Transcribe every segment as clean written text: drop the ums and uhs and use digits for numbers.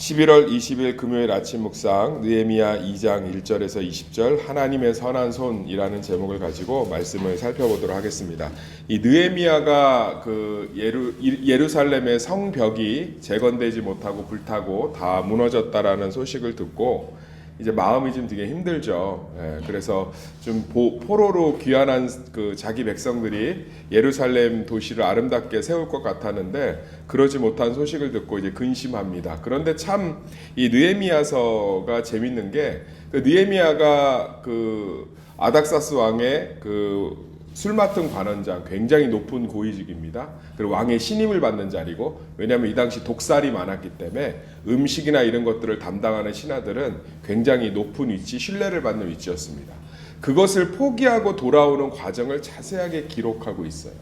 11월 20일 금요일 아침 묵상 느헤미야 2장 1절에서 20절 하나님의 선한 손이라는 제목을 가지고 말씀을 살펴보도록 하겠습니다. 이 느헤미야가 예루살렘의 성벽이 재건되지 못하고 불타고 다 무너졌다라는 소식을 듣고 이제 마음이 좀 되게 힘들죠. 그래서 좀 포로로 귀환한 자기 백성들이 예루살렘 도시를 아름답게 세울 것 같았는데 그러지 못한 소식을 듣고 이제 근심합니다. 그런데 참 이 느헤미야서가 재밌는 게 느헤미야가 아닥사스 왕의 술 맡은 관원장, 굉장히 높은 고위직입니다. 그리고 왕의 신임을 받는 자리고, 왜냐하면 이 당시 독살이 많았기 때문에 음식이나 이런 것들을 담당하는 신하들은 굉장히 높은 위치, 신뢰를 받는 위치였습니다. 그것을 포기하고 돌아오는 과정을 자세하게 기록하고 있어요.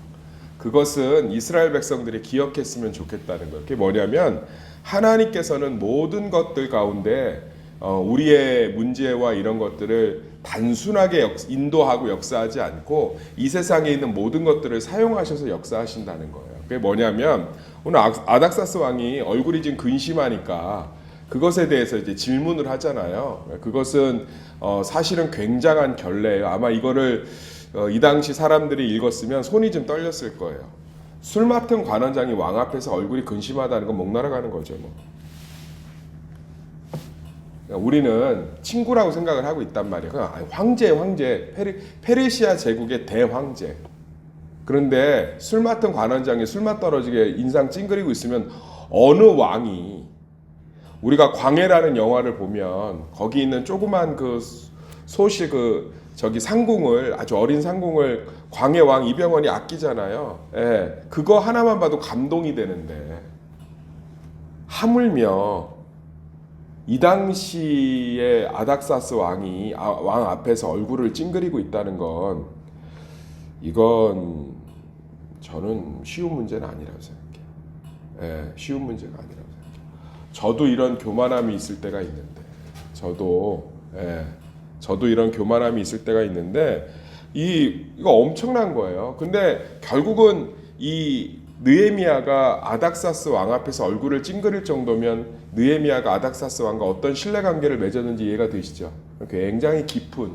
그것은 이스라엘 백성들이 기억했으면 좋겠다는 거예요. 그게 뭐냐면 하나님께서는 모든 것들 가운데 우리의 문제와 이런 것들을 단순하게 인도하고 역사하지 않고 이 세상에 있는 모든 것들을 사용하셔서 역사하신다는 거예요. 그게 뭐냐면 오늘 아닥사스 왕이 얼굴이 좀 근심하니까 그것에 대해서 이제 질문을 하잖아요. 그것은 사실은 굉장한 결례예요. 아마 이거를 이 당시 사람들이 읽었으면 손이 좀 떨렸을 거예요. 술 맡은 관원장이 왕 앞에서 얼굴이 근심하다는 건 목 날아가는 거죠. 우리는 친구라고 생각을 하고 있단 말이에요. 황제, 페르시아 제국의 대황제. 그런데 술 맡은 관원장이 술맛 떨어지게 인상 찡그리고 있으면 어느 왕이, 우리가 광해라는 영화를 보면 거기 있는 조그만 상궁을, 아주 어린 상궁을 광해 왕 이병헌이 아끼잖아요. 그거 하나만 봐도 감동이 되는데 하물며 이 당시에 아닥사스 왕이 왕 앞에서 얼굴을 찡그리고 있다는 건, 이건 저는 쉬운 문제는 아니라고 생각해요. 쉬운 문제가 아니라고 생각해요. 저도 이런 교만함이 있을 때가 있는데, 저도 이런 교만함이 있을 때가 있는데 이거 엄청난 거예요. 근데 결국은 이 느헤미야가 아닥사스 왕 앞에서 얼굴을 찡그릴 정도면 느헤미야가 아닥사스 왕과 어떤 신뢰관계를 맺었는지 이해가 되시죠? 굉장히 깊은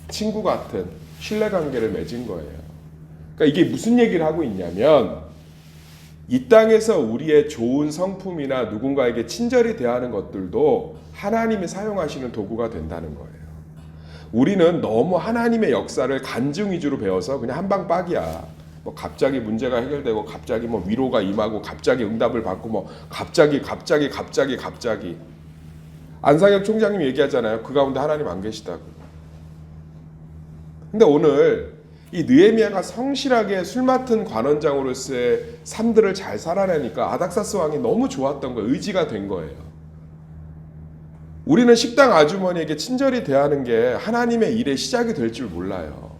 친구 같은 신뢰관계를 맺은 거예요. 그러니까 이게 무슨 얘기를 하고 있냐면 이 땅에서 우리의 좋은 성품이나 누군가에게 친절히 대하는 것들도 하나님이 사용하시는 도구가 된다는 거예요. 우리는 너무 하나님의 역사를 간증 위주로 배워서 그냥 한방빡이야. 갑자기 문제가 해결되고 갑자기 위로가 임하고 갑자기 응답을 받고 갑자기 안상혁 총장님 얘기하잖아요. 그 가운데 하나님 안 계시다고. 근데 오늘 이 느헤미야가 성실하게 술 맡은 관원장으로서의 삶들을 잘 살아내니까 아닥사스 왕이 너무 좋았던 거예요. 의지가 된 거예요. 우리는 식당 아주머니에게 친절히 대하는 게 하나님의 일의 시작이 될 줄 몰라요.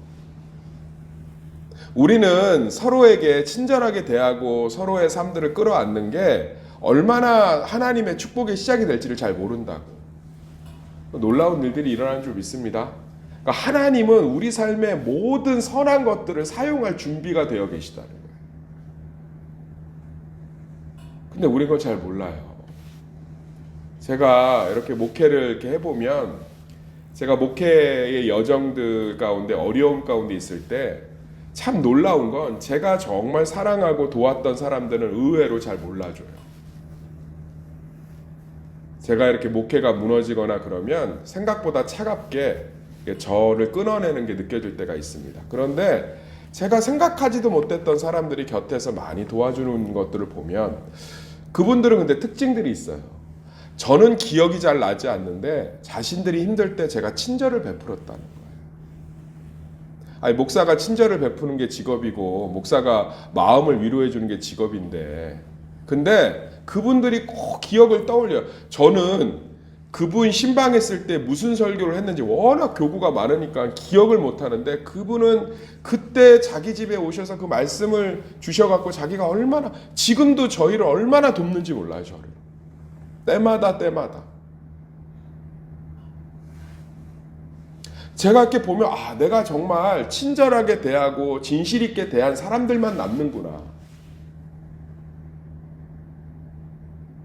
우리는 서로에게 친절하게 대하고 서로의 삶들을 끌어안는 게 얼마나 하나님의 축복의 시작이 될지를 잘 모른다고. 놀라운 일들이 일어나는 줄 믿습니다. 그러니까 하나님은 우리 삶의 모든 선한 것들을 사용할 준비가 되어 계시다는 거예요. 근데 우리는 그걸 잘 몰라요. 제가 이렇게 목회를 이렇게 해보면, 제가 목회의 여정들 가운데 어려움 가운데 있을 때 참 놀라운 건 제가 정말 사랑하고 도왔던 사람들은 의외로 잘 몰라줘요. 제가 이렇게 목회가 무너지거나 그러면 생각보다 차갑게 저를 끊어내는 게 느껴질 때가 있습니다. 그런데 제가 생각하지도 못했던 사람들이 곁에서 많이 도와주는 것들을 보면 그분들은 근데 특징들이 있어요. 저는 기억이 잘 나지 않는데 자신들이 힘들 때 제가 친절을 베풀었다는 거예요. 목사가 친절을 베푸는 게 직업이고 목사가 마음을 위로해 주는 게 직업인데, 근데 그분들이 꼭 기억을 떠올려요. 저는 그분 신방했을 때 무슨 설교를 했는지 워낙 교구가 많으니까 기억을 못 하는데, 그분은 그때 자기 집에 오셔서 그 말씀을 주셔갖고 자기가 얼마나, 지금도 저희를 얼마나 돕는지 몰라요. 저를 때마다 제가 이렇게 보면 내가 정말 친절하게 대하고 진실 있게 대한 사람들만 남는구나.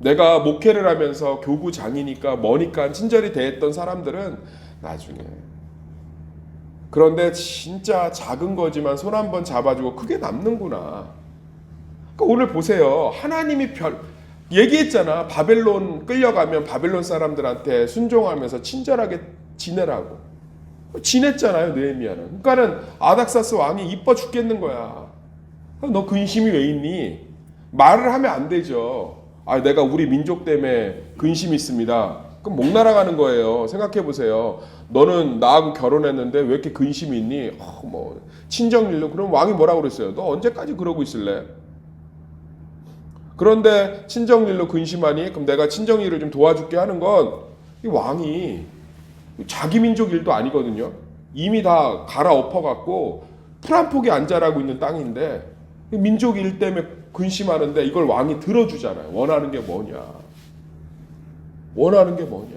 내가 목회를 하면서 교구장이니까 뭐니까 친절히 대했던 사람들은 나중에. 그런데 진짜 작은 거지만 손 한 번 잡아주고 그게 남는구나. 그러니까 오늘 보세요. 하나님이 얘기했잖아. 바벨론 끌려가면 바벨론 사람들한테 순종하면서 친절하게 지내라고. 지냈잖아요, 느헤미야는. 그러니까는 아닥사스 왕이 이뻐 죽겠는 거야. 너 근심이 왜 있니? 말을 하면 안 되죠. 아, 내가 우리 민족 때문에 근심이 있습니다. 그럼 목 날아가는 거예요. 생각해 보세요. 너는 나하고 결혼했는데 왜 이렇게 근심이 있니? 뭐 친정일로. 그럼 왕이 뭐라고 그랬어요? 너 언제까지 그러고 있을래? 그런데 친정일로 근심하니? 그럼 내가 친정일을 좀 도와줄게 하는 건 이 왕이 자기 민족 일도 아니거든요. 이미 다 갈아엎어갖고 풀 한 폭이 안 자라고 있는 땅인데 민족 일 때문에 근심하는데 이걸 왕이 들어주잖아요. 원하는 게 뭐냐? 원하는 게 뭐냐?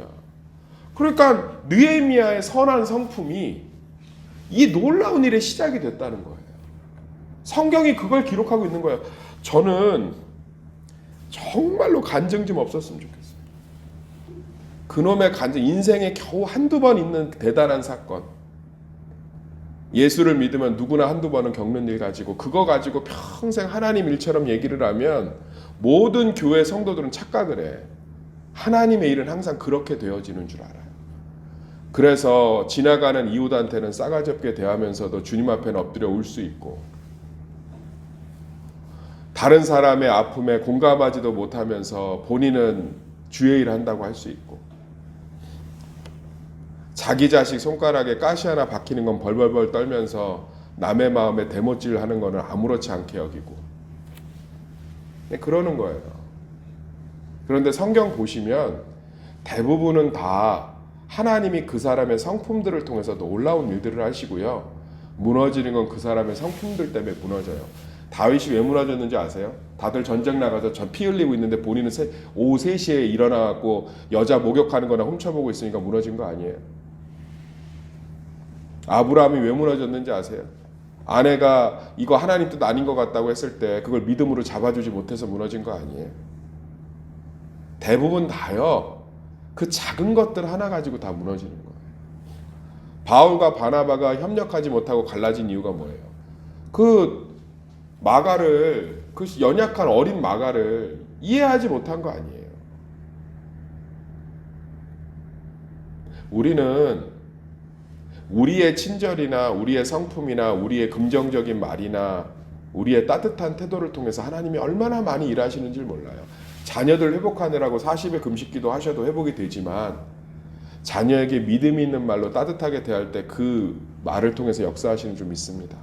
그러니까 느헤미야의 선한 성품이 이 놀라운 일의 시작이 됐다는 거예요. 성경이 그걸 기록하고 있는 거예요. 저는 정말로 간증 좀 없었으면 좋겠어요. 그놈의 간증, 인생에 겨우 한두 번 있는 대단한 사건. 예수를 믿으면 누구나 한두 번은 겪는 일 가지고 그거 가지고 평생 하나님 일처럼 얘기를 하면 모든 교회 성도들은 착각을 해. 하나님의 일은 항상 그렇게 되어지는 줄 알아요. 그래서 지나가는 이웃한테는 싸가지 없게 대하면서도 주님 앞에는 엎드려 울 수 있고 다른 사람의 아픔에 공감하지도 못하면서 본인은 주의 일을 한다고 할 수 있고 자기 자식 손가락에 가시 하나 박히는 건 벌벌벌 떨면서 남의 마음에 대못질 하는 거는 아무렇지 않게 여기고 그러는 거예요. 그런데 성경 보시면 대부분은 다 하나님이 그 사람의 성품들을 통해서 놀라운 일들을 하시고요. 무너지는 건 그 사람의 성품들 때문에 무너져요. 다윗이 왜 무너졌는지 아세요? 다들 전쟁 나가서 피 흘리고 있는데 본인은 오후 3시에 일어나갖고 여자 목욕하는 거나 훔쳐보고 있으니까 무너진 거 아니에요. 아브라함이 왜 무너졌는지 아세요? 아내가 이거 하나님 뜻 아닌 것 같다고 했을 때 그걸 믿음으로 잡아주지 못해서 무너진 거 아니에요. 대부분 다요. 그 작은 것들 하나 가지고 다 무너지는 거예요. 바울과 바나바가 협력하지 못하고 갈라진 이유가 뭐예요? 그 마가를, 그 연약한 어린 마가를 이해하지 못한 거 아니에요. 우리는 우리의 친절이나 우리의 성품이나 우리의 긍정적인 말이나 우리의 따뜻한 태도를 통해서 하나님이 얼마나 많이 일하시는지 몰라요. 자녀들 회복하느라고 40일 금식기도 하셔도 회복이 되지만 자녀에게 믿음이 있는 말로 따뜻하게 대할 때 그 말을 통해서 역사하시는 줄 믿습니다.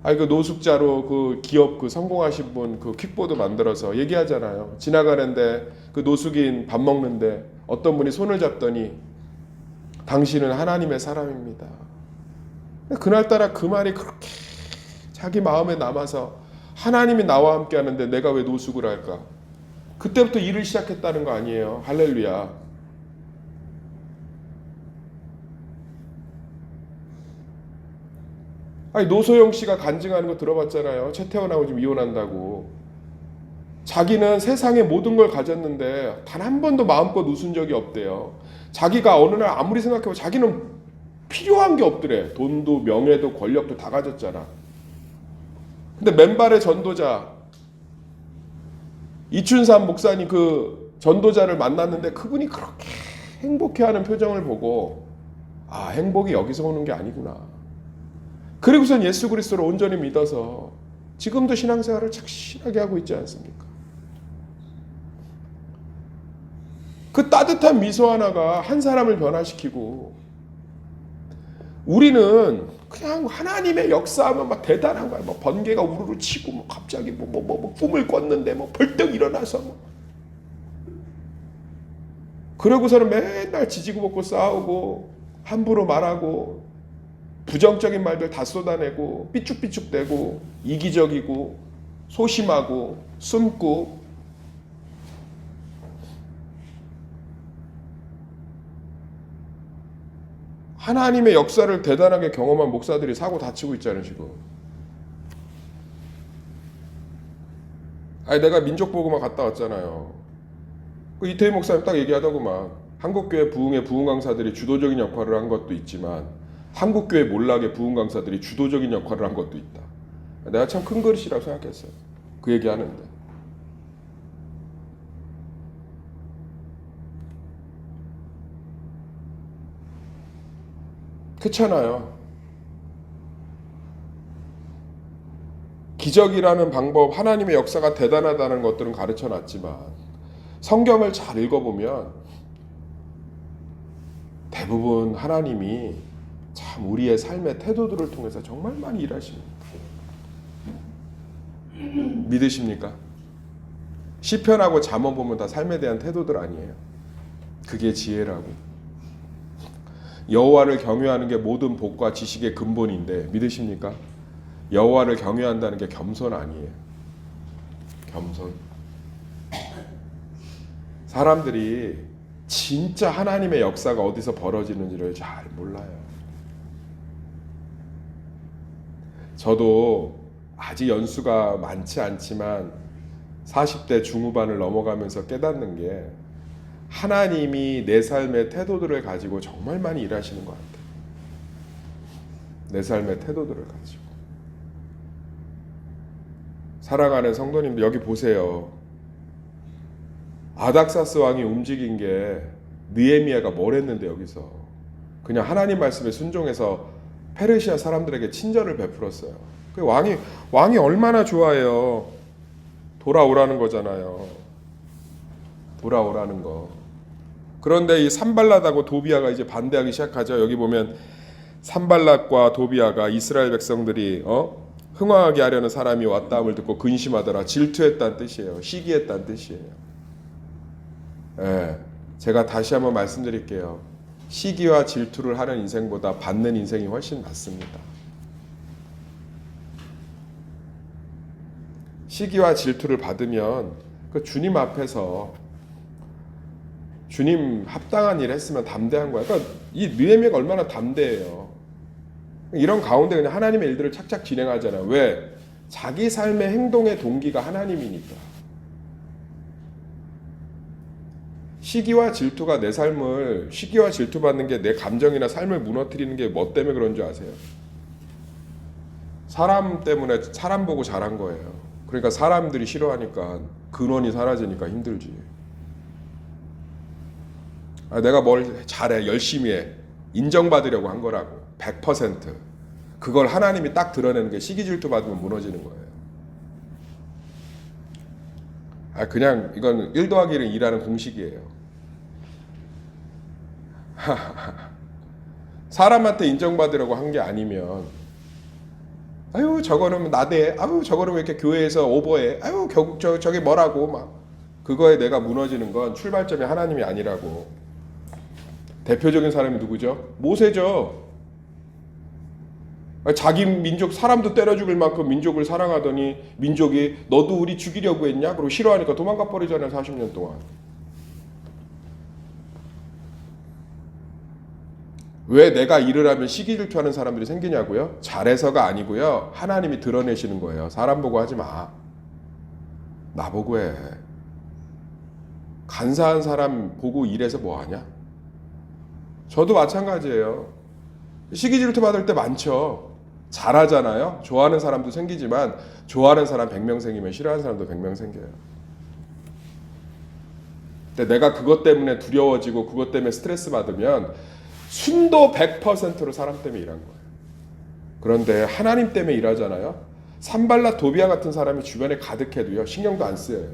그 노숙자로 그 기업 그 성공하신 분 그 퀵보드 만들어서 얘기하잖아요. 지나가는데 그 노숙인 밥 먹는데 어떤 분이 손을 잡더니 당신은 하나님의 사람입니다. 그날따라 그 말이 그렇게 자기 마음에 남아서 하나님이 나와 함께 하는데 내가 왜 노숙을 할까? 그때부터 일을 시작했다는 거 아니에요. 할렐루야. 노소영 씨가 간증하는 거 들어봤잖아요. 최태원하고 지금 이혼한다고. 자기는 세상의 모든 걸 가졌는데 단 한 번도 마음껏 웃은 적이 없대요. 자기가 어느 날 아무리 생각해보면 자기는 필요한 게 없더래. 돈도 명예도 권력도 다 가졌잖아. 근데 맨발의 전도자 이춘삼 목사님 그 전도자를 만났는데 그분이 그렇게 행복해하는 표정을 보고 행복이 여기서 오는 게 아니구나. 그리고선 예수 그리스도를 온전히 믿어서 지금도 신앙생활을 착실하게 하고 있지 않습니까? 그 따뜻한 미소 하나가 한 사람을 변화시키고 우리는 그냥 하나님의 역사하면 막 대단한 거야. 뭐 번개가 우르르 치고 뭐 갑자기 뭐 꿈을 꿨는데 뭐 벌떡 일어나서 뭐. 그러고서는 맨날 지지고 볶고 싸우고 함부로 말하고 부정적인 말들 다 쏟아내고 삐죽삐죽대고 이기적이고 소심하고 숨고 하나님의 역사를 대단하게 경험한 목사들이 사고 다치고 있잖아요 지금. 아니 내가 민족보고만 갔다 왔잖아요. 그 이태희 목사님 딱 얘기하더구만. 한국교회 부흥의 부흥 강사들이 주도적인 역할을 한 것도 있지만 한국교회 몰락의 부흥 강사들이 주도적인 역할을 한 것도 있다. 내가 참 큰 그릇이라고 생각했어요. 그 얘기하는데. 그렇잖아요. 기적이라는 방법, 하나님의 역사가 대단하다는 것들은 가르쳐 놨지만 성경을 잘 읽어보면 대부분 하나님이 참 우리의 삶의 태도들을 통해서 정말 많이 일하십니다. 믿으십니까? 시편하고 잠언 보면 다 삶에 대한 태도들 아니에요. 그게 지혜라고. 여호와를 경외하는 게 모든 복과 지식의 근본인데 믿으십니까? 여호와를 경외한다는 게 겸손 아니에요. 겸손. 사람들이 진짜 하나님의 역사가 어디서 벌어지는지를 잘 몰라요. 저도 아직 연수가 많지 않지만 40대 중후반을 넘어가면서 깨닫는 게 하나님이 내 삶의 태도들을 가지고 정말 많이 일하시는 것 같아요. 내 삶의 태도들을 가지고. 사랑하는 성도님들 여기 보세요. 아닥사스 왕이 움직인 게 느헤미야가 뭘 했는데 여기서 그냥 하나님 말씀에 순종해서 페르시아 사람들에게 친절을 베풀었어요. 그 왕이 얼마나 좋아해요. 돌아오라는 거잖아요. 돌아오라는 거. 그런데 이 산발랏하고 도비아가 이제 반대하기 시작하죠. 여기 보면 산발랏과 도비아가 이스라엘 백성들이 흥황하게 하려는 사람이 왔다함을 듣고 근심하더라. 질투했다는 뜻이에요. 시기했다는 뜻이에요. 예, 제가 다시 한번 말씀드릴게요. 시기와 질투를 하는 인생보다 받는 인생이 훨씬 낫습니다. 시기와 질투를 받으면 그 주님 앞에서 주님 합당한 일 했으면 담대한 거야. 그러니까 이 느헤미야가 얼마나 담대해요. 이런 가운데 그냥 하나님의 일들을 착착 진행하잖아요. 왜? 자기 삶의 행동의 동기가 하나님이니까. 시기와 질투가 내 삶을, 시기와 질투 받는 게 내 감정이나 삶을 무너뜨리는 게 뭐 때문에 그런 줄 아세요? 사람 때문에 사람 보고 자란 거예요. 그러니까 사람들이 싫어하니까 근원이 사라지니까 힘들지. 내가 뭘 잘해, 열심히 해, 인정받으려고 한 거라고. 100%. 그걸 하나님이 딱 드러내는 게 시기 질투 받으면 무너지는 거예요. 그냥 이건 1 더하기 1은 2라는 공식이에요. 사람한테 인정받으려고 한 게 아니면 아유 저거는 나대, 아유 저거는 왜 이렇게 교회에서 오버해, 아유 결국 저게 뭐라고 막 그거에 내가 무너지는 건 출발점이 하나님이 아니라고. 대표적인 사람이 누구죠? 모세죠. 자기 민족 사람도 때려 죽일 만큼 민족을 사랑하더니 민족이 너도 우리 죽이려고 했냐? 그리고 싫어하니까 도망가 버리잖아요. 40년 동안. 왜 내가 일을 하면 시기 질투하는 사람들이 생기냐고요? 잘해서가 아니고요. 하나님이 드러내시는 거예요. 사람 보고 하지 마. 나 보고 해. 간사한 사람 보고 일해서 뭐 하냐? 저도 마찬가지예요. 시기 질투 받을 때 많죠. 잘하잖아요. 좋아하는 사람도 생기지만 좋아하는 사람 100명 생기면 싫어하는 사람도 100명 생겨요. 근데 내가 그것 때문에 두려워지고 그것 때문에 스트레스 받으면 순도 100%로 사람 때문에 일한 거예요. 그런데 하나님 때문에 일하잖아요. 산발랏 도비아 같은 사람이 주변에 가득해도요. 신경도 안 쓰여요.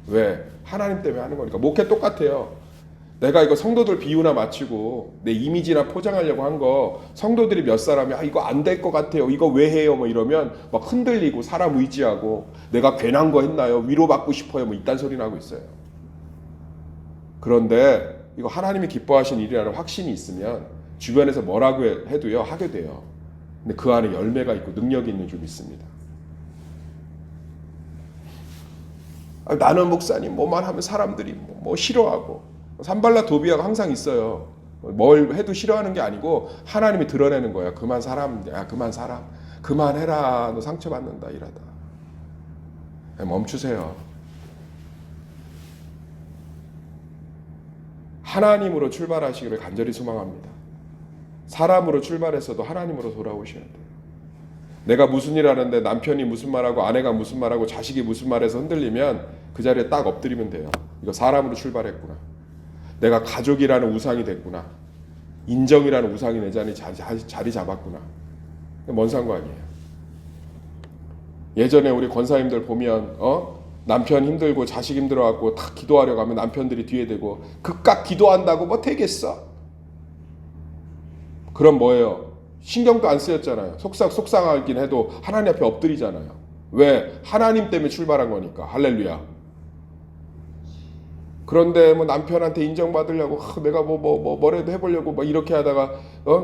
왜? 하나님 때문에 하는 거니까. 목회 똑같아요. 내가 이거 성도들 비유나 맞추고 내 이미지나 포장하려고 한 거 성도들이 몇 사람이 이거 안 될 것 같아요. 이거 왜 해요? 뭐 이러면 막 흔들리고 사람 의지하고 내가 괜한 거 했나요? 위로받고 싶어요. 뭐 이딴 소리나 하고 있어요. 그런데 이거 하나님이 기뻐하신 일이라는 확신이 있으면 주변에서 뭐라고 해도요. 하게 돼요. 근데 그 안에 열매가 있고 능력이 있는 줄 믿습니다. 나는 목사님 뭐만 하면 사람들이 뭐 싫어하고 산발랏 도비아가 항상 있어요. 뭘 해도 싫어하는 게 아니고 하나님이 드러내는 거야. 그만 사람, 야 그만 사람, 그만해라. 너 상처받는다 이러다. 멈추세요. 하나님으로 출발하시기를 간절히 소망합니다. 사람으로 출발해서도 하나님으로 돌아오셔야 돼요. 내가 무슨 일 하는데 남편이 무슨 말하고 아내가 무슨 말하고 자식이 무슨 말해서 흔들리면 그 자리에 딱 엎드리면 돼요. 이거 사람으로 출발했구나. 내가 가족이라는 우상이 됐구나. 인정이라는 우상이 내 자리 잡았구나. 뭔 상관이에요. 예전에 우리 권사님들 보면 남편 힘들고 자식 힘들어갖고 다 기도하려고 하면 남편들이 뒤에 대고 극각 기도한다고 뭐 되겠어? 그럼 뭐예요? 신경도 안 쓰였잖아요. 속상하긴 해도 하나님 앞에 엎드리잖아요. 왜? 하나님 때문에 출발한 거니까. 할렐루야. 그런데 뭐 남편한테 인정받으려고 내가 뭐라도 해보려고 막 이렇게 하다가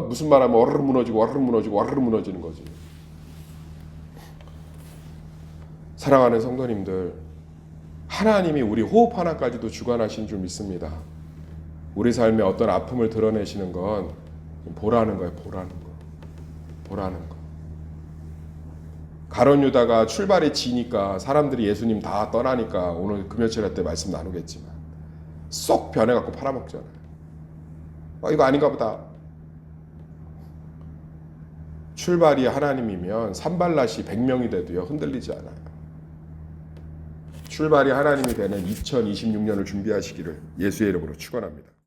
무슨 말하면 와르르 무너지는 거지. 사랑하는 성도님들, 하나님이 우리 호흡 하나까지도 주관하신 줄 믿습니다. 우리 삶에 어떤 아픔을 드러내시는 건 보라는 거예요. 보라는 거. 가룟 유다가 출발이 지니까 사람들이 예수님 다 떠나니까 오늘 금요일날 때 말씀 나누겠지만 쏙 변해갖고 팔아먹잖아요. 이거 아닌가 보다. 출발이 하나님이면 산발랏이 100명이 돼도요 흔들리지 않아요. 출발이 하나님이 되는 2026년을 준비하시기를 예수의 이름으로 축원합니다.